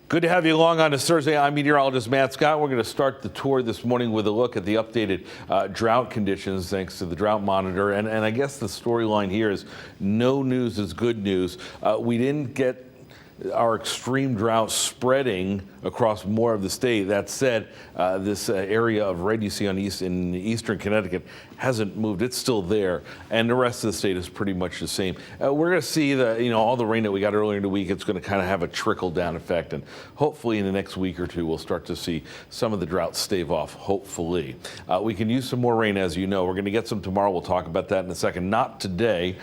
Good to have you along on this Thursday. I'm meteorologist Matt Scott. We're going to start the tour this morning with a look at the updated drought conditions thanks to the drought monitor. And I guess the storyline here is no news is good news. We didn't get our extreme drought spreading across more of the state. That said, this area of red you see in eastern Connecticut hasn't moved. It's still there, and the rest of the state is pretty much the same. We're going to see all the rain that we got earlier in the week. It's going to kind of have a trickle down effect, and hopefully in the next week or two we'll start to see some of the drought stave off. Hopefully, we can use some more rain, as you know. We're going to get some tomorrow. We'll talk about that in a second. Not today.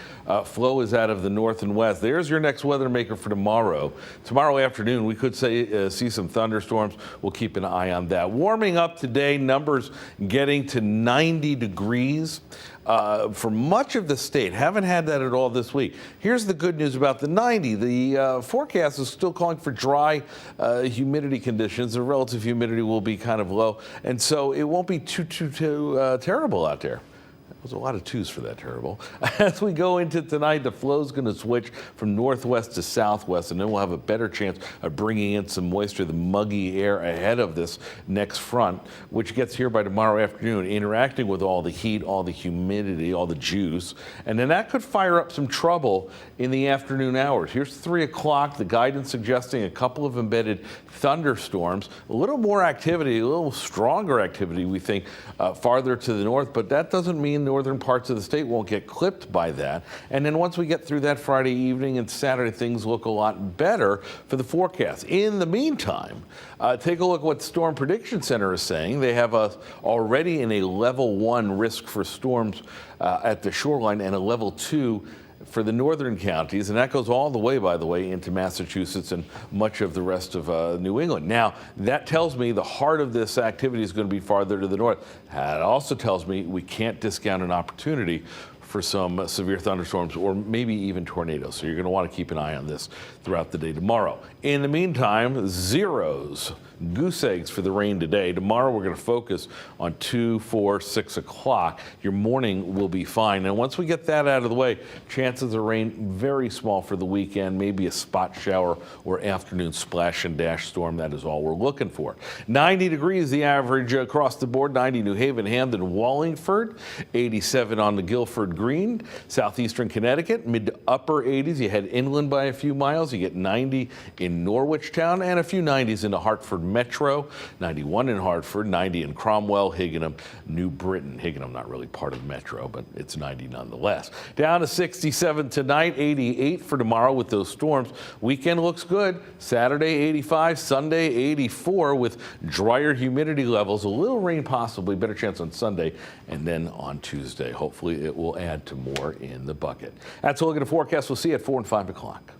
Flow is out of the north and west. There's your next weather maker for tomorrow. Tomorrow afternoon, we could see some thunderstorms. We'll keep an eye on that. Warming up today, numbers getting to 90 degrees for much of the state. Haven't had that at all this week. Here's the good news about the 90. The forecast is still calling for dry humidity conditions. The relative humidity will be kind of low, and so it won't be too terrible out there. There's a lot of twos for that terrible. As we go into tonight, the flow's going to switch from northwest to southwest, and then we'll have a better chance of bringing in some moisture, the muggy air ahead of this next front, which gets here by tomorrow afternoon, interacting with all the heat, all the humidity, all the juice, and then that could fire up some trouble in the afternoon hours. Here's 3 o'clock, the guidance suggesting a couple of embedded thunderstorms, a little more activity, a little stronger activity, we think, farther to the north, but that doesn't mean northern parts of the state won't get clipped by that. And then once we get through that Friday evening and Saturday, things look a lot better for the forecast. In the meantime, take a look at what the Storm Prediction Center is saying. They have us already in a level 1 risk for storms at the shoreline and a level 2 for the northern counties, and that goes all the way, by the way, into Massachusetts and much of the rest of New England. Now, that tells me the heart of this activity is going to be farther to the north. That also tells me we can't discount an opportunity for some severe thunderstorms or maybe even tornadoes. So you're going to want to keep an eye on this throughout the day tomorrow. In the meantime, zeros, goose eggs for the rain today. Tomorrow we're going to focus on 2, 4, 6 o'clock. Your morning will be fine. And once we get that out of the way, chances of rain very small for the weekend, maybe a spot shower or afternoon splash and dash storm. That is all we're looking for. 90 degrees the average across the board. 90 New Haven, Hamden, Wallingford. 87 on the Guilford Green. Southeastern Connecticut, mid to upper 80s. You head inland by a few miles. You get 90 in Norwich Town and a few 90s into Hartford Metro. 91 in Hartford, 90 in Cromwell, Higginham, New Britain. Higginham not really part of Metro, but it's 90 nonetheless. Down to 67 tonight, 88 for tomorrow with those storms. Weekend looks good. Saturday 85, Sunday 84 with drier humidity levels. A little rain possibly, better chance on Sunday, and then on Tuesday. Hopefully it will add to more in the bucket. That's a look at the forecast. We'll see you at 4 and 5 o'clock.